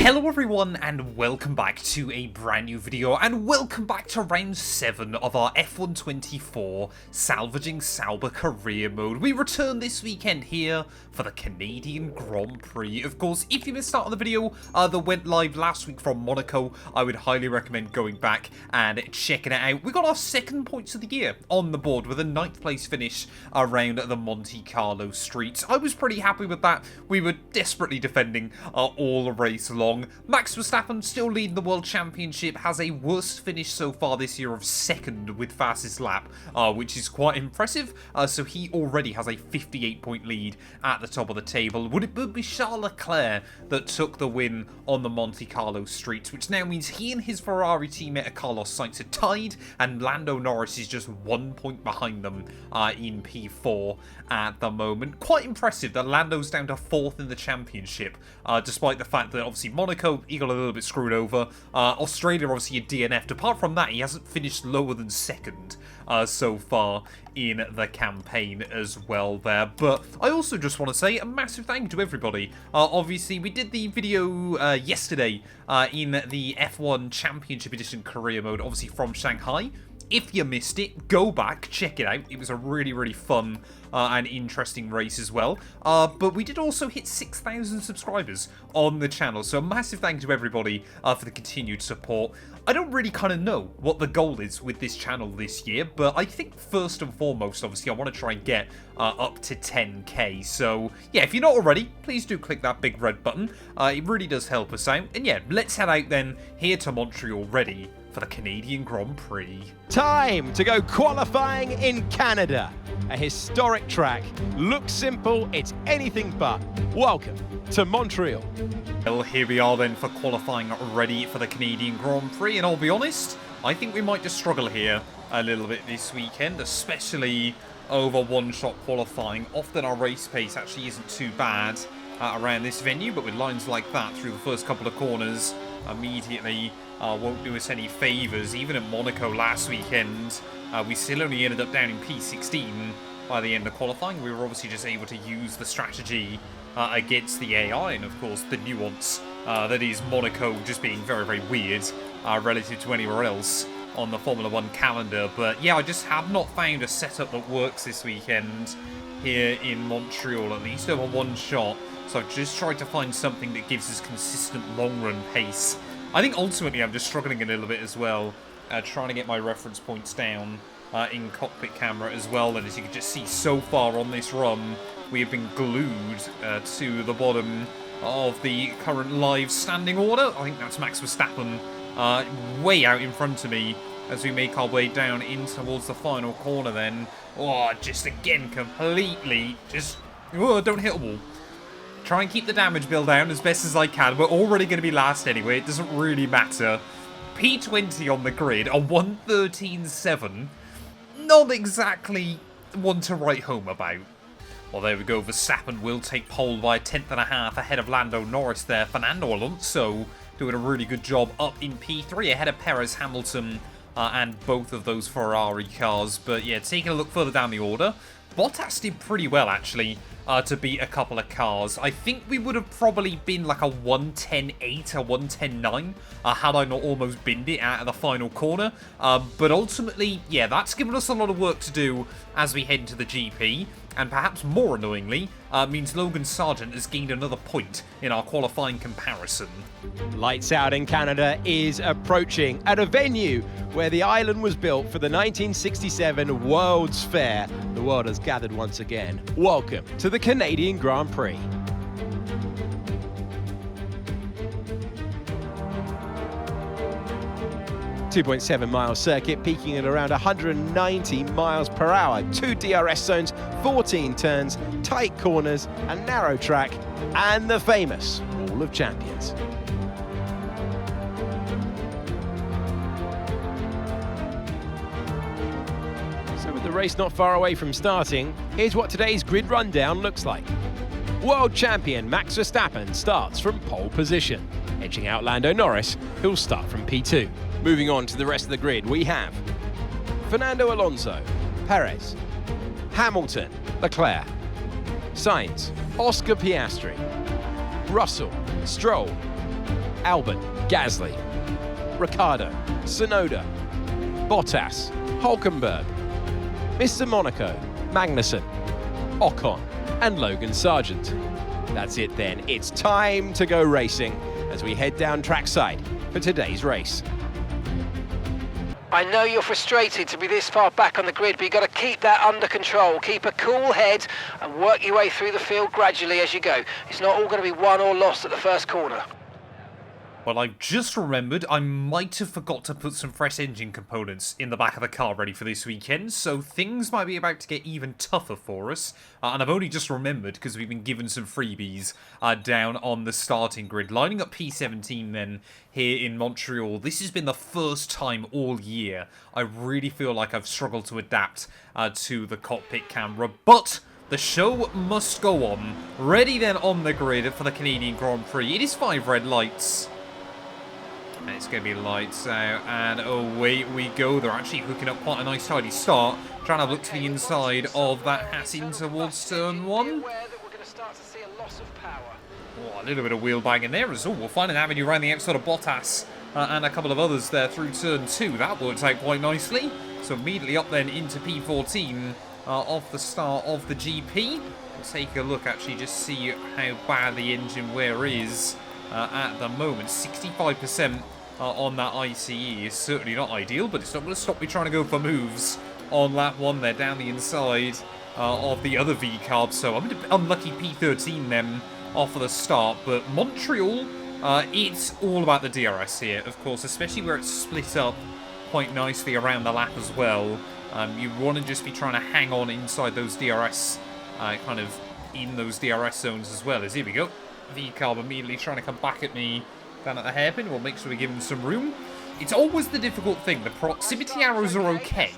Hello everyone and welcome back to a brand new video and welcome back to round 7 of our F124 Salvaging Sauber career mode. We return this weekend here for the Canadian Grand Prix. Of course, if you missed out on the video that went live last week from Monaco, I would highly recommend going back and checking it out. We got our second points of the year on the board with a 9th place finish around the Monte Carlo streets. I was pretty happy with that. We were desperately defending all the race long. Max Verstappen, still leading the World Championship, has a worst finish so far this year of 2nd with fastest lap, which is quite impressive. So he already has a 58-point lead at the top of the table. Would it be Charles Leclerc that took the win on the Monte Carlo streets, which now means he and his Ferrari teammate Carlos Sainz are tied, and Lando Norris is just 1 point behind them in P4 at the moment. Quite impressive that Lando's down to 4th in the championship, despite the fact that obviously Monaco, he got a little bit screwed over. Australia, obviously, a DNF'd. Apart from that, he hasn't finished lower than 2nd so far in the campaign as well there. But I also just want to say a massive thank you to everybody. Obviously, we did the video yesterday in the F1 Championship Edition career mode, obviously from Shanghai. If you missed it, go back, check it out. It was a really fun and interesting race as well. But we did also hit 6,000 subscribers on the channel. So a massive thank you to everybody for the continued support. I don't really kind of know what the goal is with this channel this year, but I think first and foremost, obviously, I want to try and get up to 10k. So yeah, if you're not already, please do click that big red button. It really does help us out. And yeah, let's head out then here to Montreal ready for the Canadian Grand Prix. Time to go qualifying in Canada. A historic track. Looks simple, it's anything but. Welcome to Montreal. Well, here we are then for qualifying ready for the Canadian Grand Prix, and I'll be honest, I think we might just struggle here a little bit this weekend, especially over one-shot qualifying. Often our race pace actually isn't too bad around this venue, but with lines like that through the first couple of corners, immediately won't do us any favours. Even at Monaco last weekend, we still only ended up down in P16 by the end of qualifying. We were obviously just able to use the strategy against the AI, and of course the nuance that is Monaco just being very weird relative to anywhere else on the Formula 1 calendar. But yeah, I just have not found a setup that works this weekend here in Montreal, at least over one shot. So I've just tried to find something that gives us consistent long-run pace. I think ultimately I'm just struggling a little bit as well, trying to get my reference points down in Cockpit camera as well. And as you can just see so far on this run, we have been glued to the bottom of the current live standing order. I think that's Max Verstappen way out in front of me as we make our way down in towards the final corner then. Oh, just again completely just... Oh, don't hit a wall. Try and keep the damage bill down as best as I can. We're already going to be last anyway. It doesn't really matter. P20 on the grid, a 1:13.7. Not exactly one to write home about. Well, there we go. Verstappen will take pole by a 10.5 ahead of Lando Norris there. Fernando Alonso doing a really good job up in P3 ahead of Perez, Hamilton, and both of those Ferrari cars. But yeah, taking a look further down the order, Bottas did pretty well actually to beat a couple of cars. I think we would have probably been like a 1:10.8 or 1:10.9 had I not almost binned it out of the final corner. But ultimately, yeah, that's given us a lot of work to do as we head into the GP. And perhaps more annoyingly, means Logan Sargent has gained another point in our qualifying comparison. Lights Out in Canada is approaching at a venue where the island was built for the 1967 World's Fair. The world has gathered once again. Welcome to the Canadian Grand Prix. .7-mile circuit, peaking at around 190 miles per hour. 2 DRS zones, 14 turns, tight corners, a narrow track, and the famous Wall of Champions. So with the race not far away from starting, here's what today's grid rundown looks like. World champion Max Verstappen starts from pole position, edging out Lando Norris, who'll start from P2. Moving on to the rest of the grid, we have Fernando Alonso, Perez, Hamilton, Leclerc, Sainz, Oscar Piastri, Russell, Stroll, Albon, Gasly, Ricciardo, Tsunoda, Bottas, Hulkenberg, Mr. Monaco, Magnussen, Ocon, and Logan Sargent. That's it then. It's time to go racing as we head down trackside for today's race. I know you're frustrated to be this far back on the grid, but you've got to keep that under control. Keep a cool head and work your way through the field gradually as you go. It's not all going to be won or lost at the first corner. Well, I've just remembered I might have forgot to put some fresh engine components in the back of the car ready for this weekend, so things might be about to get even tougher for us. And I've only just remembered because we've been given some freebies down on the starting grid. Lining up P17 then here in Montreal. This has been the first time all year I really feel like I've struggled to adapt to the cockpit camera, but the show must go on. Ready then on the grid for the Canadian Grand Prix. It is 5 red lights. And it's going to be lights out, and away we go. They're actually hooking up quite a nice tidy start. Trying to look to the inside of that Haas in towards turn 1. Oh, a little bit of wheel banging there as well. We'll find an avenue around the outside of Bottas and a couple of others there through turn 2. That worked out quite nicely. So immediately up then into P14 off the start of the GP. We'll take a look, actually, just see how bad the engine wear is at the moment. 65%. On that ICE is certainly not ideal, but it's not going to stop me trying to go for moves on lap 1 there down the inside of the other V-carb. So I'm a bit unlucky P13 then off of the start, but Montreal, it's all about the DRS here, of course, especially where it's split up quite nicely around the lap as well. You want to just be trying to hang on inside those DRS, kind of in those DRS zones as well. As here we go, V-carb immediately trying to come back at me down at the hairpin. We'll make sure we give him some room. It's always the difficult thing. The proximity arrows are okay.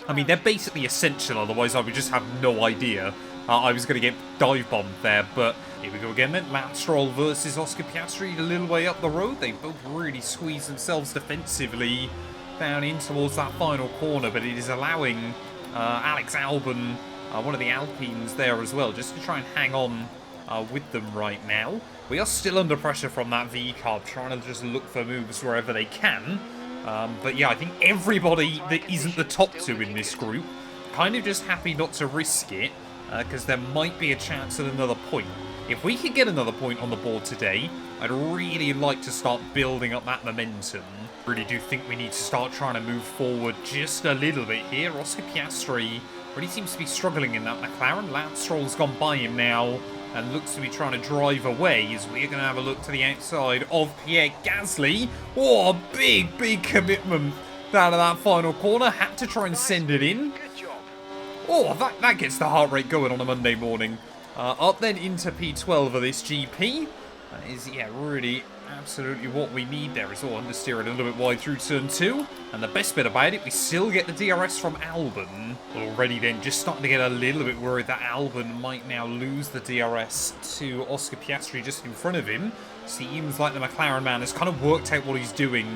I mean, they're basically essential, otherwise I would just have no idea I was going to get dive bombed there. But here we go again then. Matt Stroll versus Oscar Piastri a little way up the road. They both really squeeze themselves defensively down in towards that final corner, but it is allowing Alex Albon, one of the Alpines there as well, just to try and hang on with them right now. We are still under pressure from that V-carb, trying to just look for moves wherever they can. But yeah, I think everybody that isn't the top 2 in this group kind of just happy not to risk it, because there might be a chance at another point. If we could get another point on the board today, I'd really like to start building up that momentum. Really do think we need to start trying to move forward just a little bit here. Oscar Piastri really seems to be struggling in that McLaren. Lance Stroll's gone by him now and looks to be trying to drive away, as we're going to have a look to the outside of Pierre Gasly. Oh, a big commitment down to that final corner. Had to try and send it in. Oh, that gets the heart rate going on a Monday morning. Up then into P12 of this GP. That is, yeah, really absolutely what we need there. Is all understeer a little bit wide through turn 2. And the best bit about it, we still get the DRS from Albon. Already then just starting to get a little bit worried that Albon might now lose the DRS to Oscar Piastri just in front of him. Seems like the McLaren man has kind of worked out what he's doing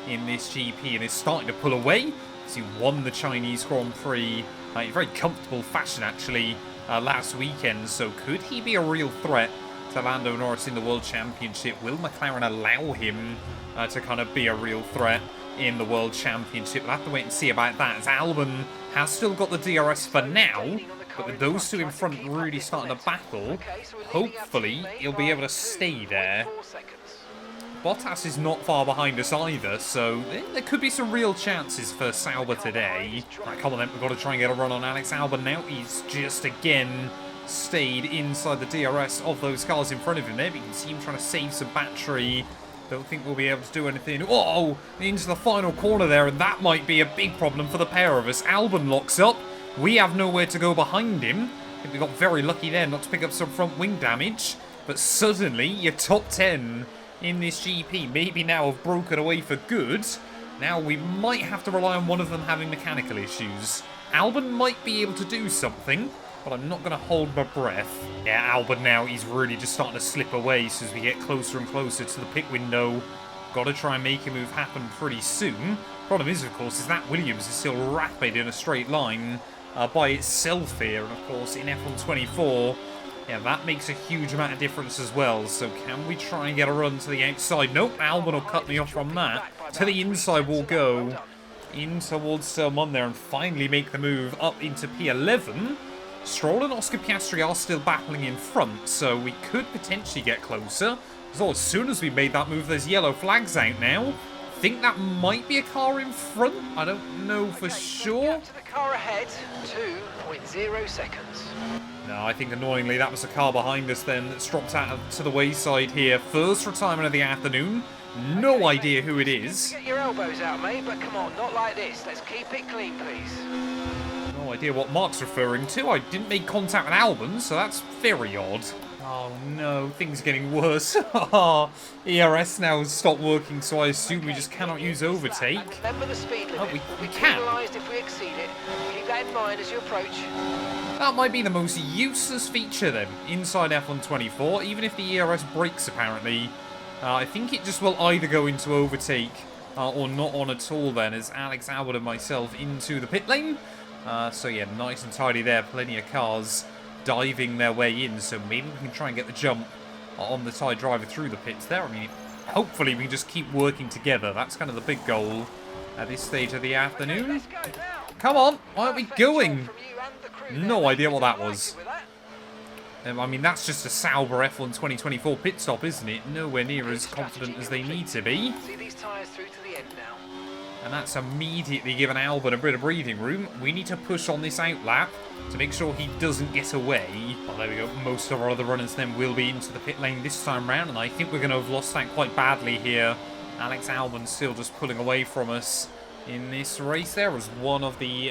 in this GP and is starting to pull away. As he won the Chinese Grand Prix in a very comfortable fashion, actually, last weekend. So could he be a real threat to Lando Norris in the World Championship? Will McLaren allow him to kind of be a real threat in the World Championship? We'll have to wait and see about that, as Albon has still got the DRS for now, but with those two in front really starting to battle, hopefully he'll be able to stay there. Bottas is not far behind us either, so there could be some real chances for Sauber today. Right, come on then, we've got to try and get a run on Alex Albon now. He's just again stayed inside the DRS of those cars in front of him there, but you can see him trying to save some battery. Don't think we'll be able to do anything. Oh, into the final corner there, and that might be a big problem for the pair of us. Albon locks up. We have nowhere to go behind him. I think we got very lucky there not to pick up some front wing damage, but suddenly your top 10 in this GP maybe now have broken away for good. Now we might have to rely on one of them having mechanical issues. Albon might be able to do something, but I'm not going to hold my breath. Yeah, Albon now, he's really just starting to slip away. So as we get closer and closer to the pit window, got to try and make a move happen pretty soon. Problem is, of course, is that Williams is still rapid in a straight line by itself here. And of course, in F1 24, Yeah, that makes a huge amount of difference as well. So can we try and get a run to the outside? Nope, Albon will cut me off from that. To the inside we'll go. In towards turn 1 there and finally make the move up into P11. Stroll and Oscar Piastri are still battling in front, so we could potentially get closer. So as soon as we made that move, there's yellow flags out now. I think that might be a car in front. I don't know for sure. To the car ahead, 2.0 seconds. No, I think annoyingly that was a car behind us then that's dropped out to the wayside here. First retirement of the afternoon. No idea who it is. Get your elbows out, mate, but come on, not like this. Let's keep it clean, please. No idea what Mark's referring to. I didn't make contact with Albon, so that's very odd. Oh no, things are getting worse. ERS now has stopped working, so I assume we just cannot use overtake. Remember the speed limit. Oh, we can. Penalised if we exceed it. Keep that in mind as you approach. That might be the most useless feature then, inside F124, even if the ERS brakes apparently. I think it just will either go into overtake or not on at all then, as Alex Albon and myself into the pit lane. So yeah, nice and tidy there, plenty of cars diving their way in, so maybe we can try and get the jump on the Thai driver through the pits there. I mean, hopefully we can just keep working together. That's kind of the big goal at this stage of the afternoon. Come on, why aren't we going? No idea what that was. I mean, that's just a Sauber F1 2024 pit stop, isn't it? Nowhere near as confident as they need to be. See these tyres through to the end now. And that's immediately given Albon a bit of breathing room. We need to push on this outlap to make sure he doesn't get away. Well, there we go. Most of our other runners then will be into the pit lane this time round, and I think we're going to have lost that quite badly here. Alex Albon still just pulling away from us in this race there as one of the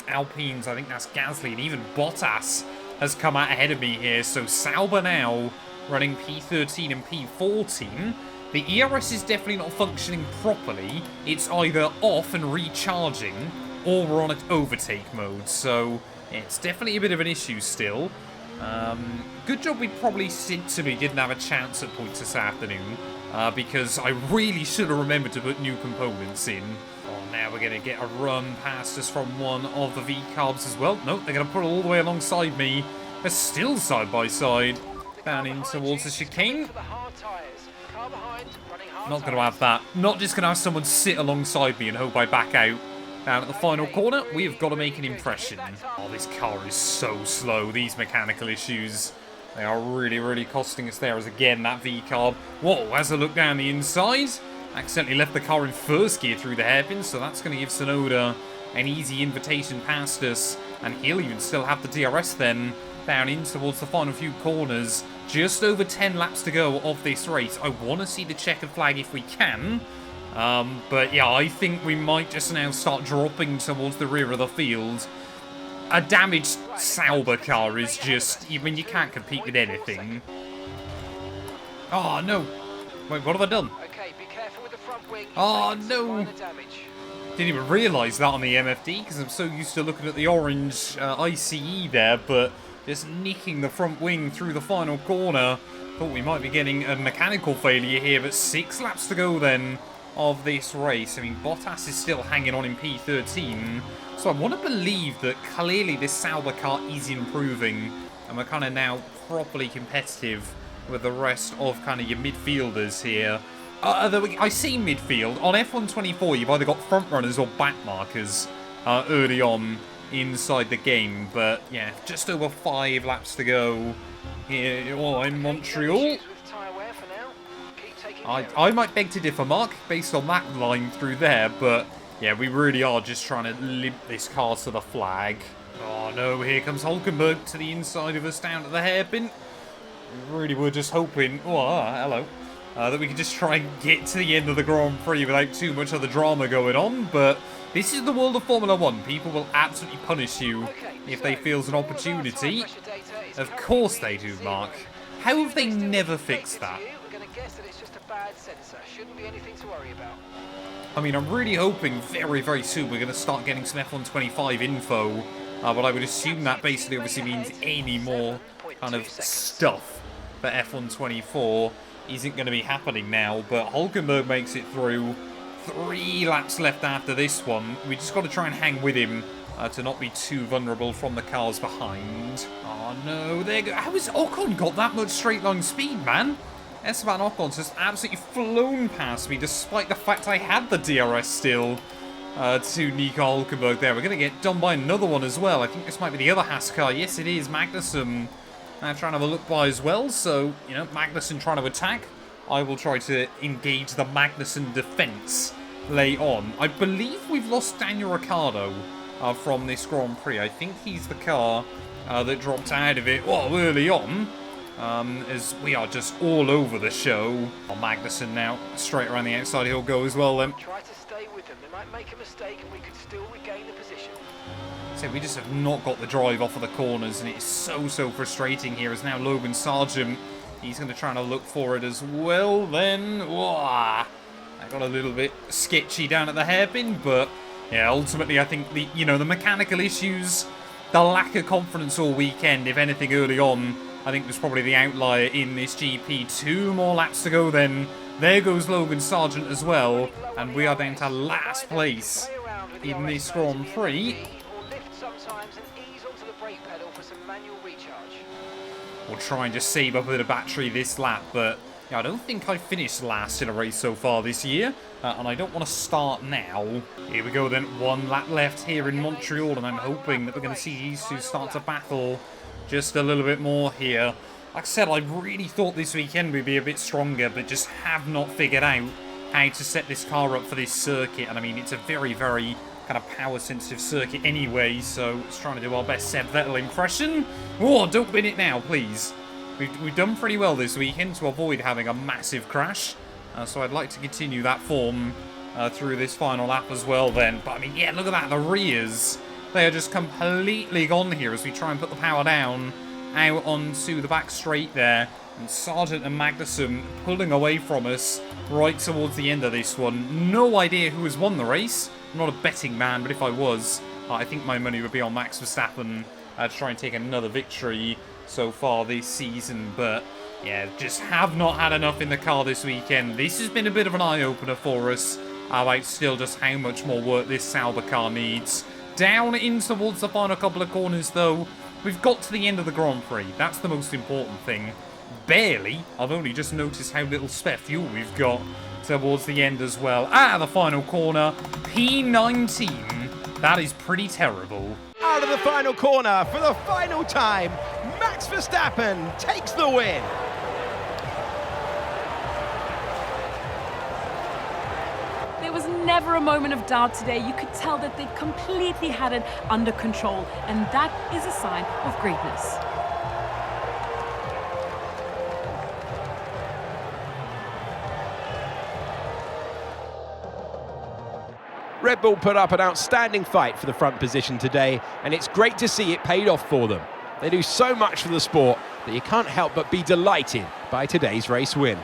Alpines. I think that's Gasly, and even Bottas has come out ahead of me here. So Sauber now running P13 and P14. The ERS is definitely not functioning properly. It's either off and recharging, or we're on overtake mode. So it's definitely a bit of an issue still. Good job we probably sensibly didn't have a chance at points this afternoon, because I really should have remembered to put new components in. Oh, now we're going to get a run past us from one of the V-carbs as well. Nope, they're going to put it all the way alongside me. They're still side by side. Down in towards the chicane. Not going to have that. Not just going to have someone sit alongside me and hope I back out. Down at the final corner, we have got to make an impression. Oh, this car is so slow. These mechanical issues, they are really, really costing us there. As again, that V-carb. Whoa, as I look down the inside, accidentally left the car in first gear through the hairpin, so that's going to give Tsunoda an easy invitation past us. And he'll even still have the DRS then down in towards the final few corners. Just over 10 laps to go of this race. I want to see the checkered flag if we can. But yeah, I think we might just now start dropping towards the rear of the field. A damaged Sauber car is just, I mean, you can't compete with anything. Oh, no. Wait, what have I done? Okay, be careful with the front wing. Oh, no. Didn't even realise that on the MFD, because I'm so used to looking at the orange ICE there, but just nicking the front wing through the final corner. Thought we might be getting a mechanical failure here, but 6 laps to go then of this race. I mean, Bottas is still hanging on in P13, so I want to believe that clearly this Sauber car is improving, and we're kind of now properly competitive with the rest of kind of your midfielders here. I see midfield. On F124, you've either got front runners or back markers early on inside the game, but yeah, just over 5 laps to go here in Montreal. I might beg to differ, Mark, based on that line through there, but yeah, we really are just trying to limp this car to the flag. Oh no, here comes Hulkenberg to the inside of us down to the hairpin. We really were just hoping, hello, that we could just try and get to the end of the Grand Prix without too much other drama going on, but this is the world of Formula 1. People will absolutely punish you if they feel an opportunity. Of course they do, Mark. How have they never fixed that? I mean, I'm really hoping very, very soon we're going to start getting some F125 info. But I would assume that basically obviously means any more kind of stuff for F124 isn't going to be happening now. But Hulkenberg makes it through. 3 laps left after this one. We just got to try and hang with him to not be too vulnerable from the cars behind. Oh no, there go. How has Ocon got that much straight line speed, man? Esteban Ocon's just absolutely flown past me, despite the fact I had the DRS still. To Nico Hulkenberg there. We're going to get done by another one as well. I think this might be the other Haas car. Yes, it is. Magnussen trying to have a look by as well. So, you know, Magnussen trying to attack. I will try to engage the Magnussen defense late on. I believe we've lost Daniel Ricciardo from this Grand Prix. I think he's the car that dropped out of it early on. As we are just all over the show. Magnussen now straight around the outside. He'll go as well then. Try to stay with them. They might make a mistake and we could still regain the position. So we just have not got the drive off of the corners, and it's so frustrating here. As now Logan Sargent, he's going to try to look for it as well then. I got a little bit sketchy down at the hairpin, but yeah, ultimately I think the mechanical issues, the lack of confidence all weekend, if anything early on, I think was probably the outlier in this GP. 2 more laps to go then. There goes Logan Sargent as well, and we are down to last place in this Grand Prix. We'll try and just save up a bit of battery this lap, but yeah, I don't think I finished last in a race so far this year, and I don't want to start now. Here we go then, 1 lap left here in Montreal, and I'm hoping that we're going to see these two start to battle just a little bit more here. Like I said, I really thought this weekend would be a bit stronger, but just have not figured out how to set this car up for this circuit. And I mean, it's a very kind of power-sensitive circuit anyway, so let's try to do our best Seb Vettel impression. Don't bin it now, please. We've done pretty well this weekend to avoid having a massive crash, so I'd like to continue that form through this final lap as well then. But I mean, yeah, look at that, the rears. They are just completely gone here as we try and put the power down out onto the back straight there. And Sargent and Magnussen pulling away from us right towards the end of this one. No idea who has won the race. I'm not a betting man, but if I was, I think my money would be on Max Verstappen to try and take another victory so far this season. But yeah, just have not had enough in the car this weekend. This has been a bit of an eye-opener for us about still just how much more work this Sauber car needs. Down in towards the final couple of corners though. We've got to the end of the Grand Prix. That's the most important thing. Barely. I've only just noticed how little spare fuel we've got towards the end as well. The final corner. P19. That is pretty terrible. Out of the final corner for the final time, Max Verstappen takes the win. There was never a moment of doubt today. You could tell that they completely had it under control, and that is a sign of greatness. Red Bull put up an outstanding fight for the front position today, and it's great to see it paid off for them. They do so much for the sport that you can't help but be delighted by today's race win.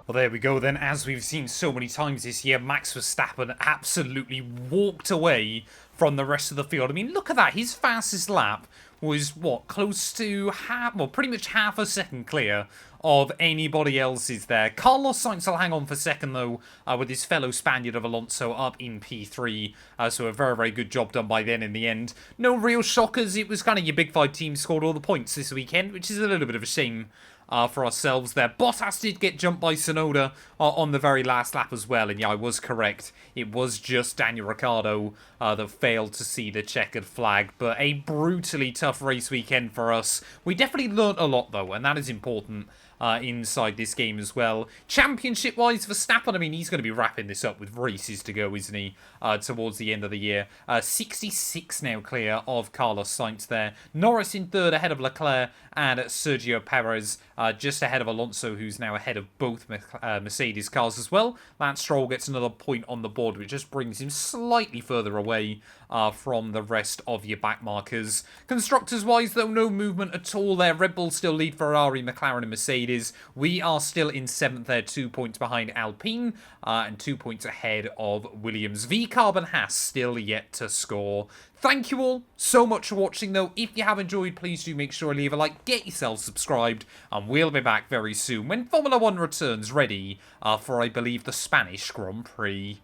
Well, there we go then. As we've seen so many times this year, Max Verstappen absolutely walked away from the rest of the field. I mean, look at that. His fastest lap was, what, close to half, well, pretty much half a second clear of anybody else's there. Carlos Sainz will hang on for second, though, with his fellow Spaniard of Alonso up in P3. So a very good job done by then in the end. No real shockers. It was kind of your Big Five team scored all the points this weekend, which is a little bit of a shame for ourselves there. Bottas did get jumped by Tsunoda on the very last lap as well, and yeah, I was correct. It was just Daniel Ricciardo that failed to see the checkered flag, but a brutally tough race weekend for us. We definitely learnt a lot though, and that is important inside this game as well. Championship-wise, Verstappen, I mean, he's going to be wrapping this up with races to go, isn't he, towards the end of the year. 66 now clear of Carlos Sainz there. Norris in third ahead of Leclerc and Sergio Perez just ahead of Alonso, who's now ahead of both Mercedes cars as well. Lance Stroll gets another point on the board, which just brings him slightly further away from the rest of your back markers. Constructors-wise, though, no movement at all there. Red Bull still lead Ferrari, McLaren and Mercedes. We are still in 7th there, 2 points behind Alpine and 2 points ahead of Williams. V-Carb and Haas still yet to score. Thank you all so much for watching, though. If you have enjoyed, please do make sure to leave a like, get yourself subscribed, and we'll be back very soon when Formula 1 returns ready for, I believe, the Spanish Grand Prix.